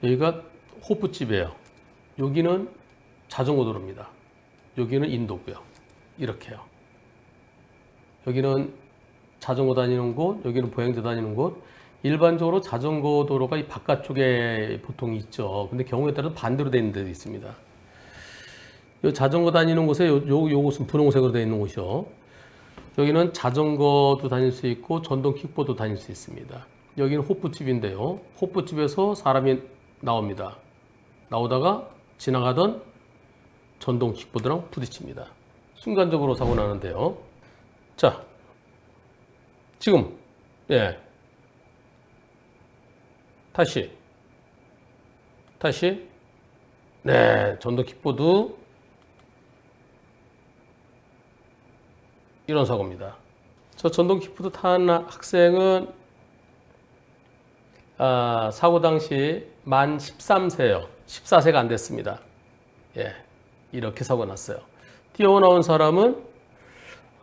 여기가 호프집이에요. 여기는 자전거 도로입니다. 여기는 인도고요. 이렇게요. 여기는 자전거 다니는 곳, 여기는 보행자 다니는 곳. 일반적으로 자전거 도로가 이 바깥쪽에 보통 있죠. 근데 경우에 따라 반대로 되어 있는 데도 있습니다. 이 자전거 다니는 곳에 요곳은 분홍색으로 되어 있는 곳이요. 여기는 자전거도 다닐 수 있고 전동 킥보드도 다닐 수 있습니다. 여기는 호프집인데요. 호프집에서 사람이 나옵니다. 나오다가 지나가던 전동 킥보드랑 부딪힙니다. 순간적으로 사고 나는데요. 자, 지금 다시 네, 전동 킥보드 이런 사고입니다. 저 전동 킥보드 탄 학생은 사고 당시 만 13세예요. 14세가 안 됐습니다. 이렇게 사고 났어요. 뛰어나온 사람은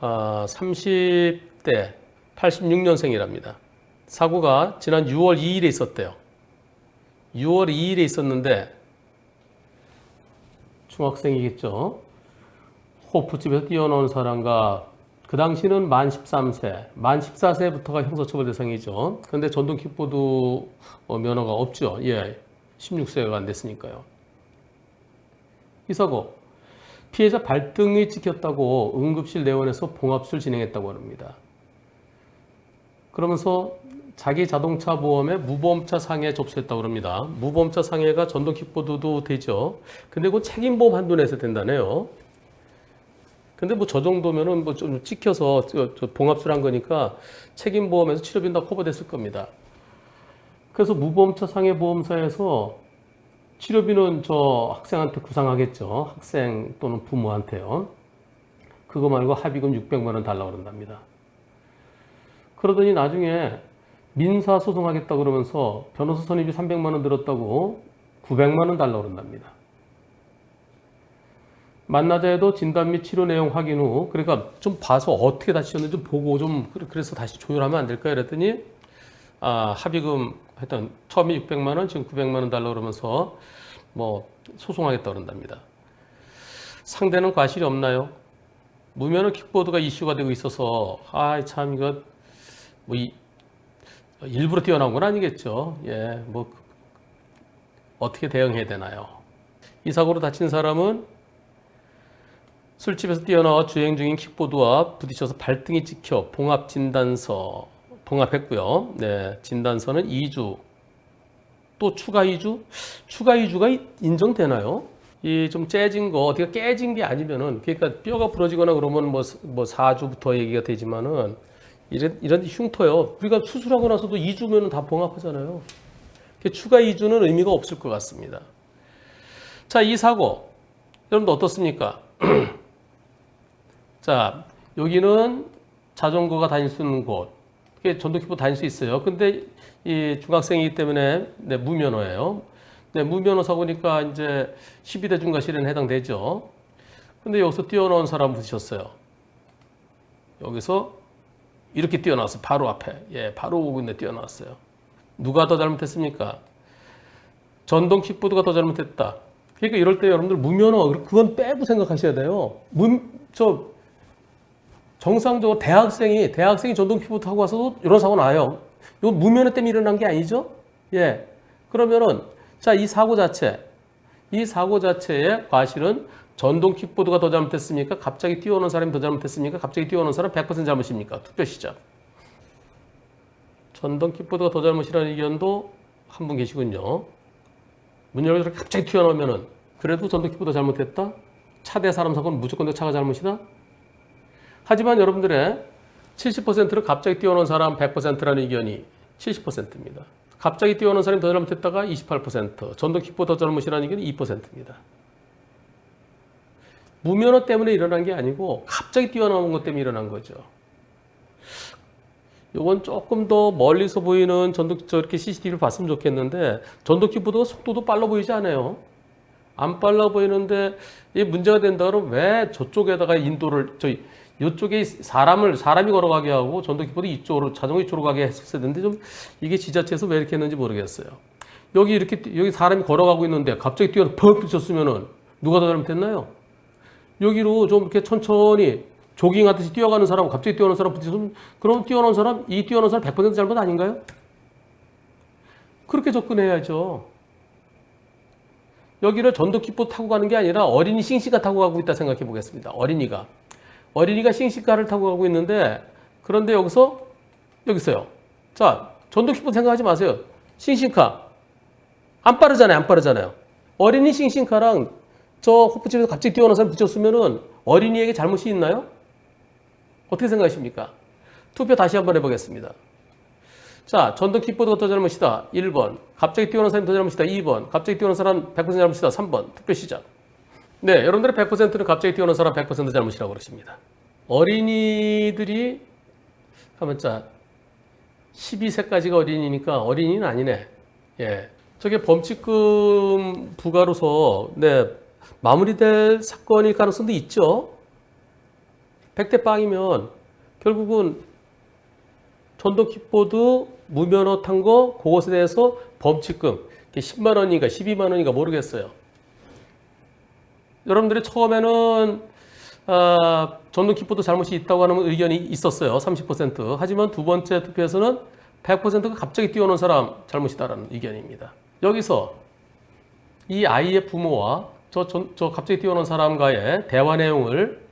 30대 86년생이랍니다. 사고가 지난 6월 2일에 있었대요. 6월 2일에 있었는데 중학생이겠죠. 호프집에서 뛰어나온 사람과 그 당시는 만 13세, 만 14세부터가 형사처벌 대상이죠. 그런데 전동 킥보드 면허가 없죠. 16세가 안 됐으니까요. 이 사고, 피해자 발등이 찍혔다고 응급실 내원에서 봉합술 진행했다고 합니다. 그러면서 자기 자동차 보험에 무보험차 상해 접수했다고 합니다. 무보험차 상해가 전동 킥보드도 되죠. 근데 그 책임보험 한도 내서 된다네요. 근데 뭐 저 정도면은 뭐 좀 찍혀서 봉합술 한 거니까 책임보험에서 치료비는 다 커버됐을 겁니다. 그래서 무보험차 상해 보험사에서 치료비는 저 학생한테 구상하겠죠. 학생 또는 부모한테요. 그거 말고 합의금 600만 원 달라고 그런답니다. 그러더니 나중에 민사 소송하겠다 그러면서 변호사 선임비 300만 원 들었다고 900만 원 달라고 그런답니다. 만나자 해도 진단 및 치료 내용 확인 후, 그러니까 좀 봐서 어떻게 다치셨는지 좀 보고 좀 그래서 다시 조율하면 안 될까요? 그랬더니 합의금 하여튼 처음에 600만 원, 지금 900만 원 달라고 그러면서 뭐 소송하겠다 그런답니다. 상대는 과실이 없나요? 무면허 킥보드가 이슈가 되고 있어서 참 이거 뭐 일부러 뛰어나온 건 아니겠죠. 뭐 어떻게 대응해야 되나요? 이 사고로 다친 사람은 술집에서 뛰어나와 주행 중인 킥보드와 부딪혀서 발등이 찍혀 봉합진단서 봉합했고요. 네, 진단서는 2주. 또 추가 2주? 추가 2주가 인정되나요? 이 좀 째진 거, 어디가 깨진 게 아니면은, 그러니까 뼈가 부러지거나 그러면 뭐 4주부터 얘기가 되지만은, 이런 흉터요. 우리가 수술하고 나서도 2주면은 다 봉합하잖아요. 추가 2주는 의미가 없을 것 같습니다. 자, 이 사고. 여러분들 어떻습니까? 자, 여기는 자전거가 다닐 수 있는 곳. 전동 킥보드 다닐 수 있어요. 근데 이 중학생이기 때문에 무면허예요. 무면허 사고니까 이제 12대 중과실에는 해당되죠. 근데 여기서 뛰어나온 사람 부딪혔어요. 여기서 이렇게 뛰어나왔어요. 바로 앞에. 바로 오고 있는데 뛰어나왔어요. 누가 더 잘못했습니까? 전동 킥보드가 더 잘못했다. 그러니까 이럴 때 여러분들 무면허, 그건 빼고 생각하셔야 돼요. 정상적으로 대학생이 전동 킥보드 타고 와서도 이런 사고 나요. 이거 무면허 때문에 일어난 게 아니죠? 그러면은, 자, 이 사고 자체의 과실은 전동 킥보드가 더 잘못했습니까? 갑자기 뛰어오는 사람이 더 잘못했습니까? 갑자기 뛰어오는 사람 100% 잘못입니까? 투표 시작. 전동 킥보드가 더 잘못이라는 의견도 한 분 계시군요. 문 열고 갑자기 튀어나오면은 그래도 전동 킥보드가 잘못했다? 차 대 사람 사고는 무조건 내 차가 잘못이다? 하지만 여러분들의 70%는 갑자기 뛰어오는 사람 100%라는 의견이 70%입니다. 갑자기 뛰어오는 사람이 더 잘못했다가 28%, 전동 킥보드 더 잘못이라는 의견이 2%입니다. 무면허 때문에 일어난 게 아니고 갑자기 뛰어나온 것 때문에 일어난 거죠. 이건 조금 더 멀리서 보이는 저렇게 CCTV를 봤으면 좋겠는데 전동 킥보드가 속도도 빨라 보이지 않아요. 안 빨라 보이는데 이 문제가 된다 그러면 왜 저쪽에다가 인도를 이쪽에 사람이 걸어가게 하고 전동 킥보드 이쪽으로 자전거 이쪽으로 가게 했었어야 되는데 좀 이게 지자체에서 왜 이렇게 했는지 모르겠어요. 여기 이렇게 여기 사람이 걸어가고 있는데 갑자기 뛰어서 퍽 붙였으면은 누가 더 잘못했나요? 여기로 좀 이렇게 천천히 조깅하듯이 뛰어가는 사람, 갑자기 뛰어오는 사람 붙이면 그럼 뛰어오는 사람, 이 뛰어오는 사람 100% 잘못 아닌가요? 그렇게 접근해야죠. 여기를 전도킥보드 타고 가는 게 아니라 어린이 싱싱카 타고 가고 있다 생각해 보겠습니다. 어린이가 싱싱카를 타고 가고 있는데 그런데 여기서 여기 있어요. 자, 전도킥보드 생각하지 마세요. 싱싱카 안 빠르잖아요. 어린이 싱싱카랑 저 호프집에서 갑자기 뛰어오는 사람 붙였으면은 어린이에게 잘못이 있나요? 어떻게 생각하십니까? 투표 다시 한번 해보겠습니다. 자, 전도킥보드가 더 잘못이다. 1번. 갑자기 뛰어오는 사람이 더 잘못이다. 2번. 갑자기 뛰어오는 사람 100% 잘못이다. 3번. 투표 시작. 네, 여러분들의 100%는 갑자기 뛰어오는 사람 100% 잘못이라고 그러십니다. 어린이들이 가만 자 12세까지가 어린이니까 어린이는 아니네. 예. 저게 범칙금 부과로서 네, 마무리될 사건일 가능성도 있죠. 100대 빵이면 결국은 전도킥보드 무면허 탄 거 그것에 대해서 범칙금 10만 원인가 12만 원인가 모르겠어요. 여러분들이 처음에는 전도킥보드 잘못이 있다고 하는 의견이 있었어요. 30%. 하지만 두 번째 투표에서는 100%가 갑자기 뛰어오는 사람 잘못이다라는 의견입니다. 여기서 이 아이의 부모와 저 갑자기 뛰어오는 사람과의 대화 내용을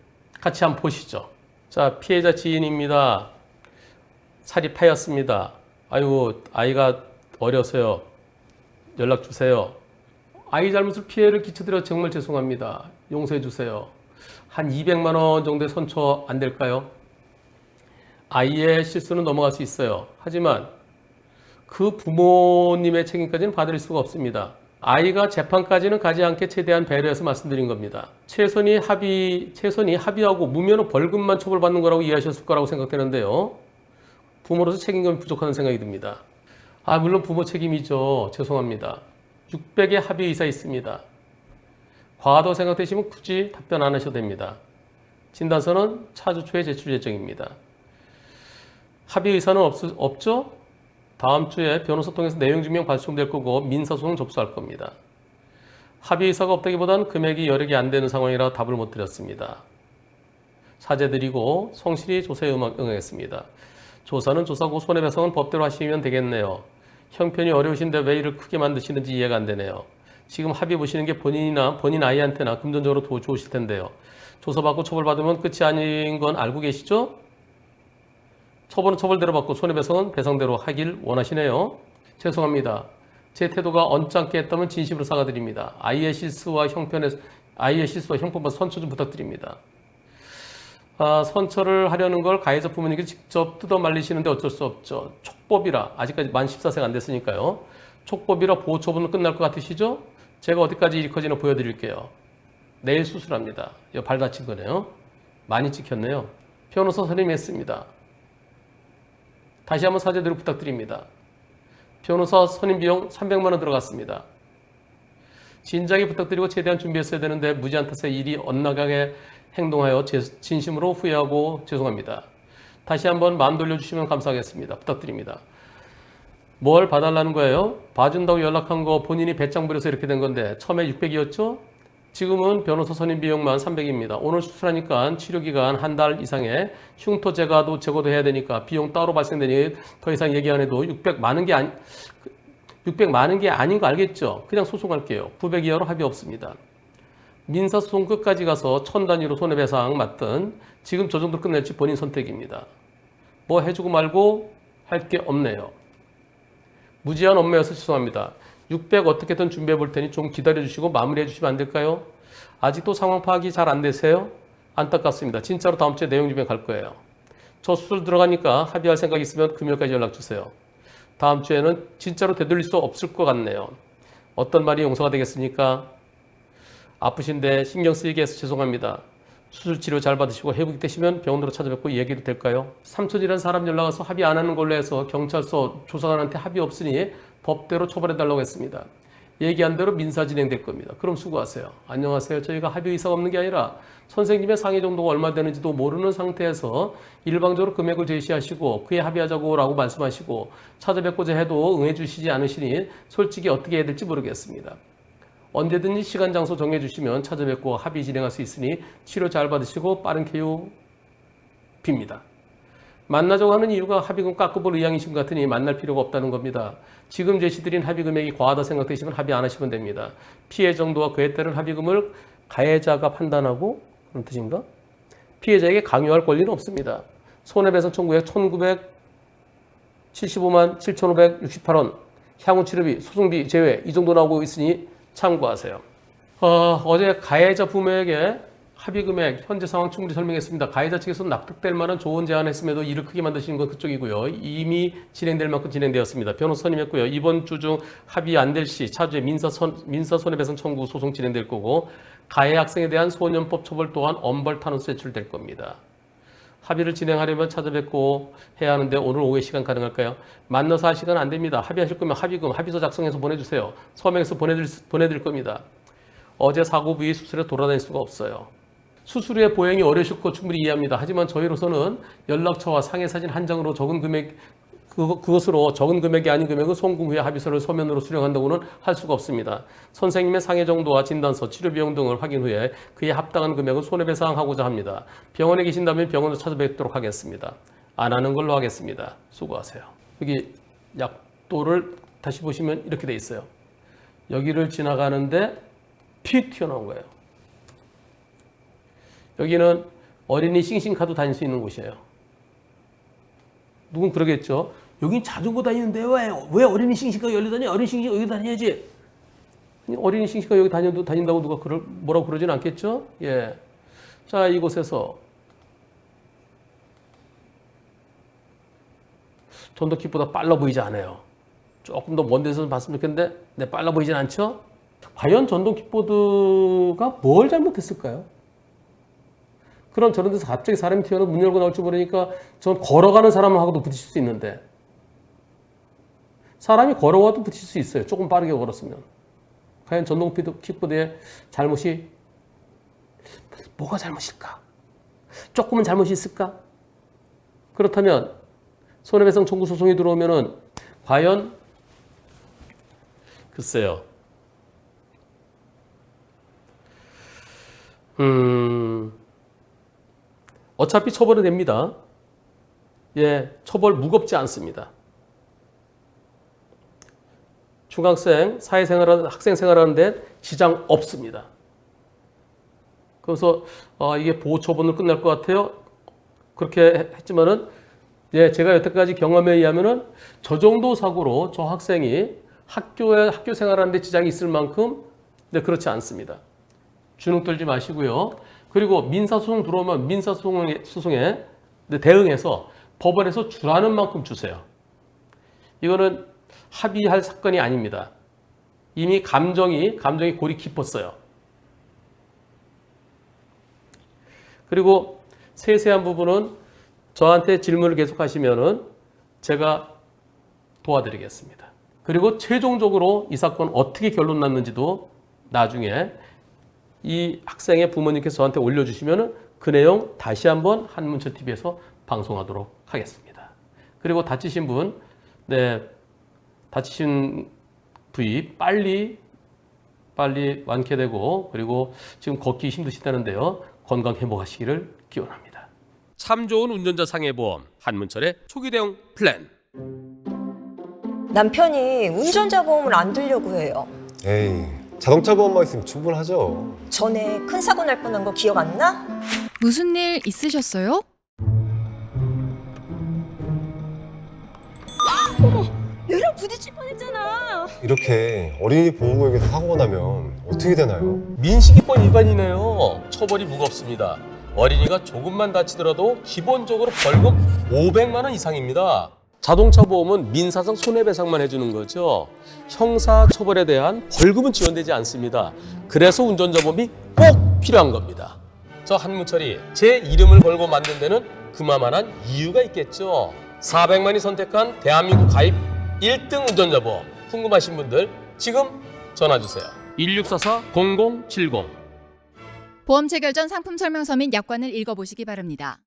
같이 한번 보시죠. 자, 피해자 지인입니다. 살이 파였습니다. 아이고, 아이가 어려서요. 연락 주세요. 아이 잘못을 피해를 끼쳐드려 정말 죄송합니다. 용서해 주세요. 한 200만 원 정도의 선처 안 될까요? 아이의 실수는 넘어갈 수 있어요. 하지만 그 부모님의 책임까지는 받을 수가 없습니다. 아이가 재판까지는 가지 않게 최대한 배려해서 말씀드린 겁니다. 최선이 합의하고 무면허 벌금만 처벌받는 거라고 이해하셨을 거라고 생각되는데요. 부모로서 책임감이 부족하다는 생각이 듭니다. 물론 부모 책임이죠. 죄송합니다. 600의 합의 의사 있습니다. 과도 생각되시면 굳이 답변 안 하셔도 됩니다. 진단서는 차주 초에 제출 예정입니다. 합의 의사는 없죠? 다음 주에 변호사 통해서 내용 증명 발송될 거고 민사소송 접수할 겁니다. 합의 의사가 없다기보다는 금액이 여력이 안 되는 상황이라 답을 못 드렸습니다. 사죄드리고 성실히 조사에 응하겠습니다. 조사는 조사고 손해배상은 법대로 하시면 되겠네요. 형편이 어려우신데 왜 일을 크게 만드시는지 이해가 안 되네요. 지금 합의 보시는 게 본인이나 본인 아이한테나 금전적으로 더 좋으실 텐데요. 조사받고 처벌받으면 끝이 아닌 건 알고 계시죠? 처벌은 처벌대로 받고 손해배상은 배상대로 하길 원하시네요. 죄송합니다. 제 태도가 언짢게 했다면 진심으로 사과드립니다. 아이의 실수와 형편과 선처 좀 부탁드립니다. 선처를 하려는 걸 가해자 부모님께 직접 뜯어 말리시는데 어쩔 수 없죠. 촉법이라 아직까지 만 14세가 안 됐으니까요. 촉법이라 보호 처분은 끝날 것 같으시죠? 제가 어디까지 일이 커지나 보여드릴게요. 내일 수술합니다. 이거 발 다친 거네요. 많이 찍혔네요. 변호사 선임했습니다. 다시 한번 사죄드리고 부탁드립니다. 변호사 선임 비용 300만 원 들어갔습니다. 진작에 부탁드리고 최대한 준비했어야 되는데 무지한 탓에 일이 엇나가게 행동하여 진심으로 후회하고 죄송합니다. 다시 한번 마음 돌려주시면 감사하겠습니다. 부탁드립니다. 뭘 봐달라는 거예요? 봐준다고 연락한 거 본인이 배짱 부려서 이렇게 된 건데 처음에 600이었죠? 지금은 변호사 선임 비용만 300입니다. 오늘 수술하니까 치료기간 한 달 이상의 흉터 제거도 해야 되니까 비용 따로 발생되니 더 이상 얘기 안 해도 600 많은 게 아닌 거 알겠죠? 그냥 소송할게요. 900 이하로 합의 없습니다. 민사소송 끝까지 가서 1000 단위로 손해배상 맞든 지금 저 정도 끝낼지 본인 선택입니다. 뭐 해주고 말고 할 게 없네요. 무지한 업무여서 죄송합니다. 600 어떻게든 준비해 볼 테니 좀 기다려 주시고 마무리해 주시면 안 될까요? 아직도 상황 파악이 잘 안 되세요? 안타깝습니다. 진짜로 다음 주에 내용 증명 갈 거예요. 저 수술 들어가니까 합의할 생각 있으면 금요일까지 연락 주세요. 다음 주에는 진짜로 되돌릴 수 없을 것 같네요. 어떤 말이 용서가 되겠습니까? 아프신데 신경 쓰이게 해서 죄송합니다. 수술 치료 잘 받으시고 회복이 되시면 병원으로 찾아뵙고 얘기도 될까요? 삼촌이라는 사람 연락 와서 합의 안 하는 걸로 해서 경찰서 조사관한테 합의 없으니 법대로 처벌해달라고 했습니다. 얘기한 대로 민사 진행될 겁니다. 그럼 수고하세요. 안녕하세요. 저희가 합의 의사가 없는 게 아니라 선생님의 상해 정도가 얼마 되는지도 모르는 상태에서 일방적으로 금액을 제시하시고 그에 합의하자고 라고 말씀하시고 찾아뵙고자 해도 응해 주시지 않으시니 솔직히 어떻게 해야 될지 모르겠습니다. 언제든지 시간 장소 정해 주시면 찾아뵙고 합의 진행할 수 있으니 치료 잘 받으시고 빠른 쾌유 빕니다. 만나자고 하는 이유가 합의금 깎아볼 의향이신 것 같으니 만날 필요가 없다는 겁니다. 지금 제시드린 합의 금액이 과하다 생각되시면 합의 안 하시면 됩니다. 피해 정도와 그에 따른 합의금을 가해자가 판단하고 그런 뜻인가? 피해자에게 강요할 권리는 없습니다. 손해배상 청구액 1,975만 7,568원, 향후 치료비, 소송비 제외 이 정도 나오고 있으니 참고하세요. 어제 가해자 부모에게 합의금액, 현재 상황 충분히 설명했습니다. 가해자 측에서 납득될 만한 조언 제안했음에도 일을 크게 만드시는 건 그쪽이고요. 이미 진행될 만큼 진행되었습니다. 변호사 선임했고요. 이번 주 중 합의 안 될 시 차주의 민사 손해배상 청구 소송 진행될 거고 가해 학생에 대한 소년법 처벌 또한 엄벌 탄원서 제출될 겁니다. 합의를 진행하려면 찾아뵙고 해야 하는데 오늘 오후에 시간 가능할까요? 만나서 할 시간 안 됩니다. 합의하실 거면 합의금, 합의서 작성해서 보내주세요. 서명해서 보내드릴 겁니다. 어제 사고 부위 수술에 돌아다닐 수가 없어요. 수술 후에 보행이 어려우실 거 충분히 이해합니다. 하지만 저희로서는 연락처와 상해 사진 한 장으로 적은 금액, 그것으로 적은 금액이 아닌 금액을 송금 후에 합의서를 서면으로 수령한다고는 할 수가 없습니다. 선생님의 상해 정도와 진단서, 치료 비용 등을 확인 후에 그에 합당한 금액을 손해배상하고자 합니다. 병원에 계신다면 병원으로 찾아뵙도록 하겠습니다. 안 하는 걸로 하겠습니다. 수고하세요. 여기 약도를 다시 보시면 이렇게 돼 있어요. 여기를 지나가는데 피 튀어나온 거예요. 여기는 어린이 싱싱카도 다닐 수 있는 곳이에요. 누군 그러겠죠. 여긴 자전거 다니는데 왜 어린이 싱싱카 여기 다니? 어린이 싱싱카 여기 다녀야지. 어린이 싱싱카 여기 다닌다고 누가 뭐라고 그러진 않겠죠? 예. 자, 이곳에서 전도킥보다 빨라 보이지 않아요. 조금 더 먼 데서 봤으면 좋겠는데 네, 빨라 보이진 않죠? 과연 전동 킥보드가 뭘 잘못했을까요? 그럼 저런 데서 갑자기 사람이 튀어나와 문 열고 나올 줄 모르니까 전 걸어가는 사람하고도 부딪힐 수 있는데 사람이 걸어와도 부딪힐 수 있어요. 조금 빠르게 걸었으면. 과연 전동 킥보드의 잘못이 뭐가 잘못일까? 조금은 잘못이 있을까? 그렇다면 손해배상 청구 소송이 들어오면은 과연 글쎄요. 어차피 처벌은 됩니다. 예, 처벌 무겁지 않습니다. 중학생, 사회생활, 학생생활하는데 지장 없습니다. 그래서 이게 보호처분으로 끝날 것 같아요. 그렇게 했지만은 예, 제가 여태까지 경험에 의하면은 저 정도 사고로 저 학생이 학교 생활하는데 지장이 있을 만큼 네, 그렇지 않습니다. 주눅 들지 마시고요. 그리고 민사소송 들어오면 민사소송에 대응해서 법원에서 주라는 만큼 주세요. 이거는 합의할 사건이 아닙니다. 이미 감정이 골이 깊었어요. 그리고 세세한 부분은 저한테 질문을 계속 하시면은 제가 도와드리겠습니다. 그리고 최종적으로 이 사건 어떻게 결론 났는지도 나중에 이 학생의 부모님께서 저한테 올려주시면 그 내용 다시 한번 한문철TV에서 방송하도록 하겠습니다. 그리고 다치신 분, 네, 다치신 부위 빨리 완쾌되고 그리고 지금 걷기 힘드시다는데요. 건강 회복하시기를 기원합니다. 참 좋은 운전자 상해보험 한문철의 초기 대응 플랜. 남편이 운전자 보험을 안 들려고 해요. 에이, 자동차 보험만 있으면 충분하죠. 전에 큰 사고 날 뻔한 거 기억 안 나? 무슨 일 있으셨어요? 어머, 얘랑 부딪힐 뻔했잖아. 이렇게 어린이 보호구역에서 사고가 나면 어떻게 되나요? 민식이법 위반이네요. 처벌이 무겁습니다. 어린이가 조금만 다치더라도 기본적으로 벌금 500만 원 이상입니다. 자동차 보험은 민사상 손해배상만 해주는 거죠. 형사 처벌에 대한 벌금은 지원되지 않습니다. 그래서 운전자 보험이 꼭 필요한 겁니다. 저 한문철이 제 이름을 걸고 만든 데는 그만한 이유가 있겠죠. 400만이 선택한 대한민국 가입 1등 운전자 보험 궁금하신 분들 지금 전화주세요. 1644-0070. 보험 체결 전 상품 설명서 및 약관을 읽어보시기 바랍니다.